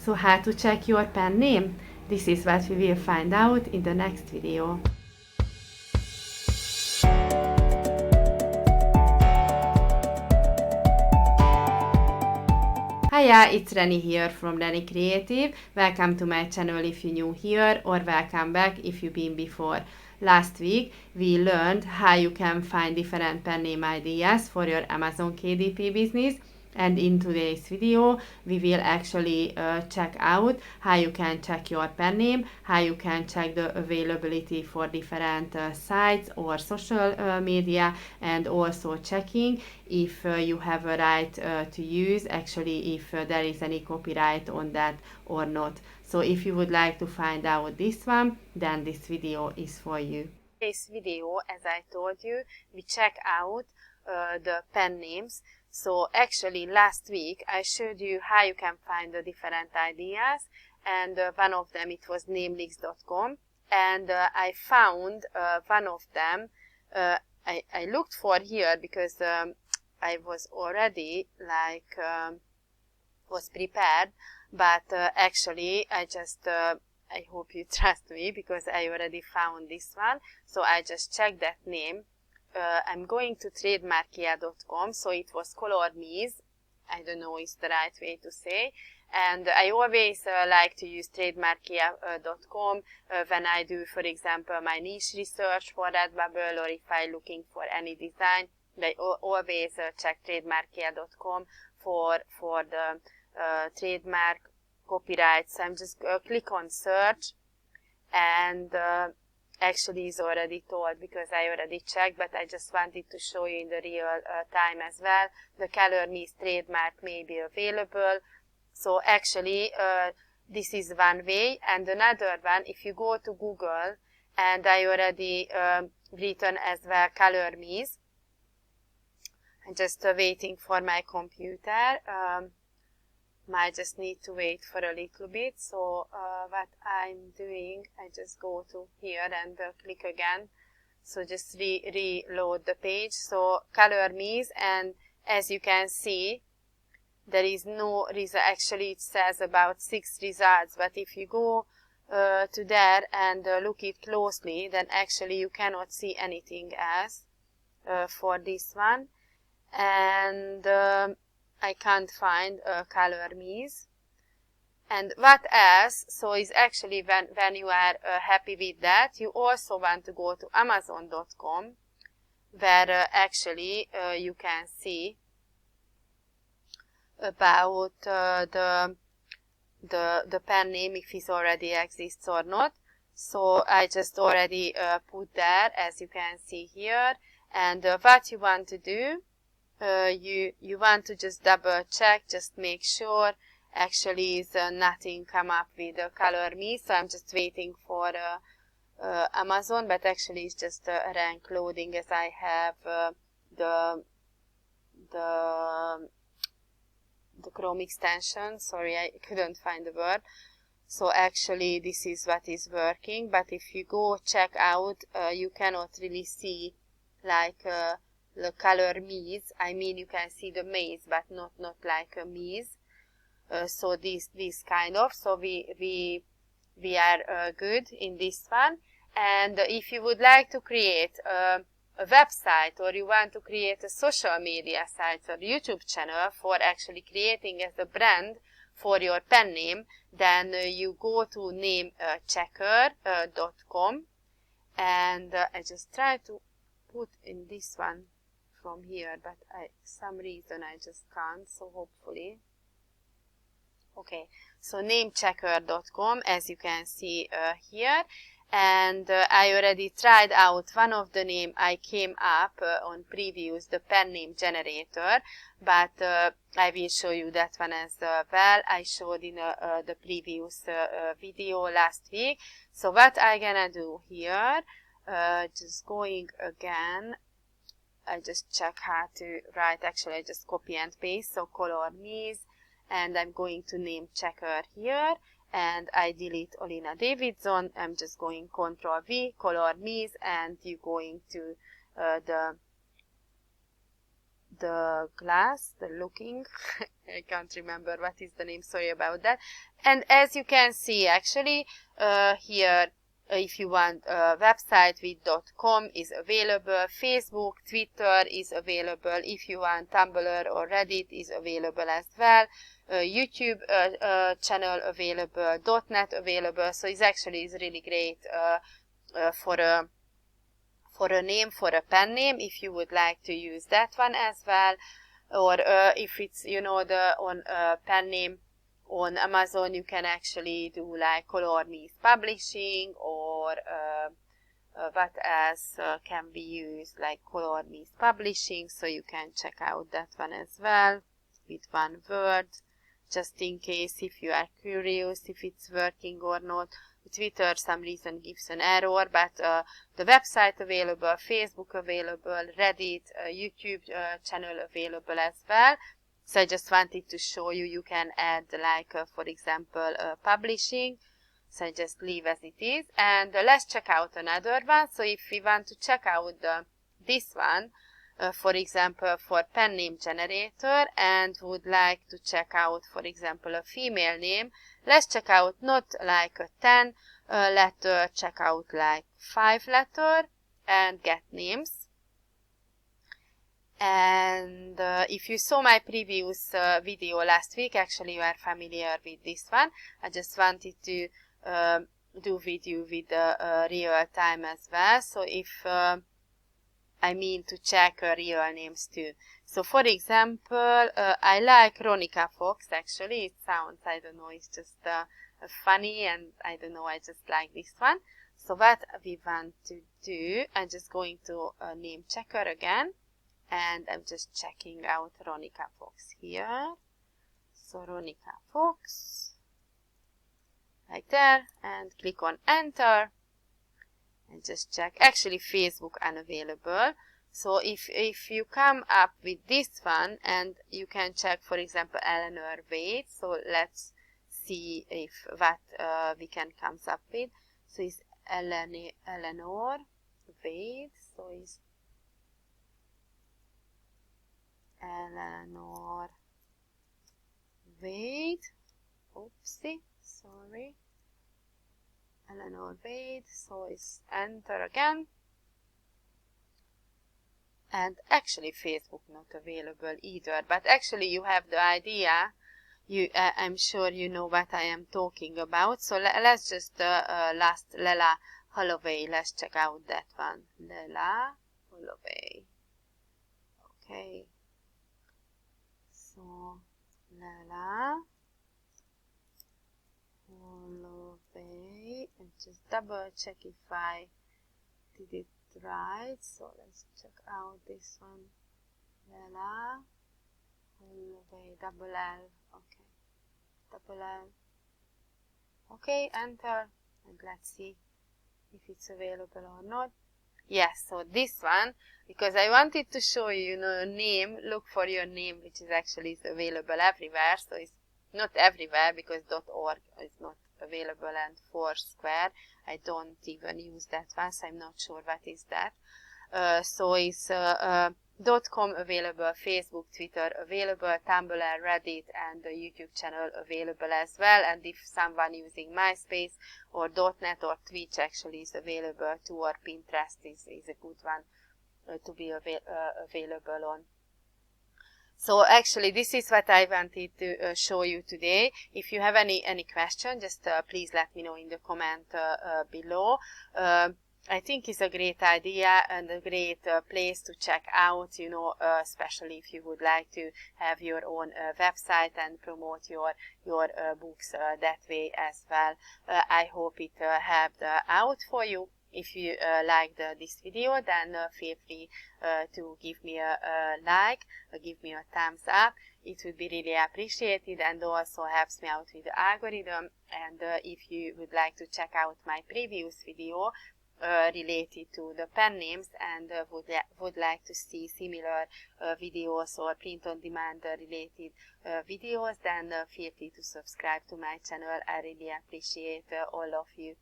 So how to check your pen name? This is what we will find out in the next video. Hiya, it's Reni here from Reni Creative. Welcome to my channel if you're new here, or welcome back if you've been before. Last week we learned how you can find different pen name ideas for your Amazon KDP business, and in today's video we will actually check out how you can check your pen name, how you can check the availability for different sites or social media, and also checking if you have a right to use, actually if there is any copyright on that or not. So if you would like to find out this one, then this video is for you. This video, as I told you, we check out the pen names. So actually last week I showed you how you can find the different ideas, and one of them, it was nameleaks.com, and I found one of them. I looked for here because I was already was prepared, but actually I just I hope you trust me because I already found this one. So I just checked that name. I'm going to trademarkia.com, so it was Color Me's. I don't know is the right way to say. And I always like to use trademarkia.com when I do, for example, my niche research for Redbubble, or if I'm looking for any design. I always check trademarkia.com for the trademark copyright. So I'm just click on search, and actually is already told because I already checked, but I just wanted to show you in the real time as well. The Color Me's trademark may be available. So actually this is one way, and another one, if you go to Google, and I already written as well Color Me's. I'm just waiting for my computer. Might just need to wait for a little bit. So what I'm doing, I just go to here and click again. So just reload the page. So Color Me's, and as you can see, there is no result. Actually it says about 6 results, but if you go to there and look it closely, then actually you cannot see anything else for this one. And I can't find Color Me's. And what else? So is actually when you are happy with that, you also want to go to Amazon.com, where actually you can see about the pen name, if it already exists or not. So I just already put there, as you can see here. And what you want to do, you want to just double check, just make sure actually is nothing come up with Color Me. So I'm just waiting for Amazon, but actually it's just rank loading, as I have the Chrome extension. Sorry, I couldn't find the word. So actually this is what is working, but if you go check out, you cannot really see like the Color Me's. I mean, you can see the maze, but not like a maze. So this kind of. So we are good in this one. And if you would like to create a website, or you want to create a social media site or YouTube channel for actually creating as a brand for your pen name, then you go to namechecker.com, and I just try to put in this one from here, but some reason I just can't, so hopefully. Okay, so namechecker.com, as you can see here. And I already tried out one of the name. I came up on previews, the pen name generator, but I will show you that one as well. I showed in the previous video last week. So what I'm gonna do here, just going again, I just check how to write. Actually I just copy and paste, so Color Me's, and I'm going to name checker here, and I delete Olina Davidson. I'm just going Ctrl V, Color Me's, and you going to the glass, the looking, I can't remember what is the name, sorry about that. And as you can see, actually, here, if you want a website with .com is available, Facebook, Twitter is available, if you want Tumblr or Reddit is available as well, YouTube channel available, .net available, so it's actually is really great for a name, for a pen name, if you would like to use that one as well, or if it's, you know, the on pen name on Amazon, you can actually do like Color Meets Publishing, or what else can be used, like Color Meets Publishing, so you can check out that one as well with one word, just in case if you are curious if it's working or not. Twitter some reason gives an error, but the website available, Facebook available, Reddit, YouTube channel available as well. So I just wanted to show you, you can add like for example publishing, so I just leave as it is. And let's check out another one. So if we want to check out this one, for example for pen name generator, and would like to check out for example a female name, let's check out not like a 10 letter, check out like 5 letter and get names. And if you saw my previous video last week, actually you are familiar with this one. I just wanted to do with you with real time as well. So if I mean to check real names too. So for example, I like Ronica Fox, actually. It sounds, I don't know, it's just funny, and I don't know, I just like this one. So what we want to do, I'm just going to name checker again, and I'm just checking out Ronica Fox here. So Ronica Fox, right there, and click on enter. And just check, actually Facebook unavailable. So if you come up with this one, and you can check for example Eleanor Wade, so let's see if what we can come up with. So it's Eleanor Wade, so it's Eleanor Wade, oopsie, sorry, Eleanor Wade, so it's enter again. And actually Facebook not available either, but actually you have the idea, I'm sure you know what I am talking about. So let's just last Lela Holloway, let's check out that one. Lela Holloway, okay, so Lela Holloway, and just double check if I did it right. So let's check out this one. Lela Holloway, double L, okay, double L, okay, enter, and let's see if it's available or not. Yes, so this one, because I wanted to show you, you know, name, look for your name, which is actually available everywhere. So it's not everywhere because .org is not available, and Foursquare, I don't even use that one, so I'm not sure what is that. So it's .com available, Facebook, Twitter available, Tumblr, Reddit, and the YouTube channel available as well. And if someone using MySpace or .net or Twitch actually is available too, or Pinterest is a good one to be available on. So actually this is what I wanted to show you today. If you have any question, just please let me know in the comment below. I think it's a great idea and a great place to check out, you know, especially if you would like to have your own website and promote your books that way as well. I hope it helped out for you. If you liked this video, then feel free to give me a like, give me a thumbs up. It would be really appreciated, and also helps me out with the algorithm. And if you would like to check out my previous video related to the pen names, and would like to see similar videos or print-on-demand related videos, then feel free to subscribe to my channel. I really appreciate all of you.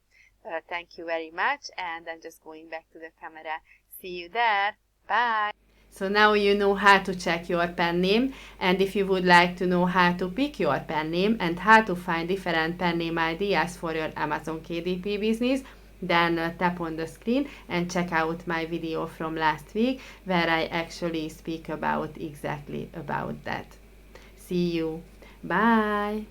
Thank you very much, and I'm just going back to the camera. See you there. Bye. So now you know how to check your pen name, and if you would like to know how to pick your pen name and how to find different pen name ideas for your Amazon KDP business, then tap on the screen and check out my video from last week where I actually speak about exactly about that. See you. Bye.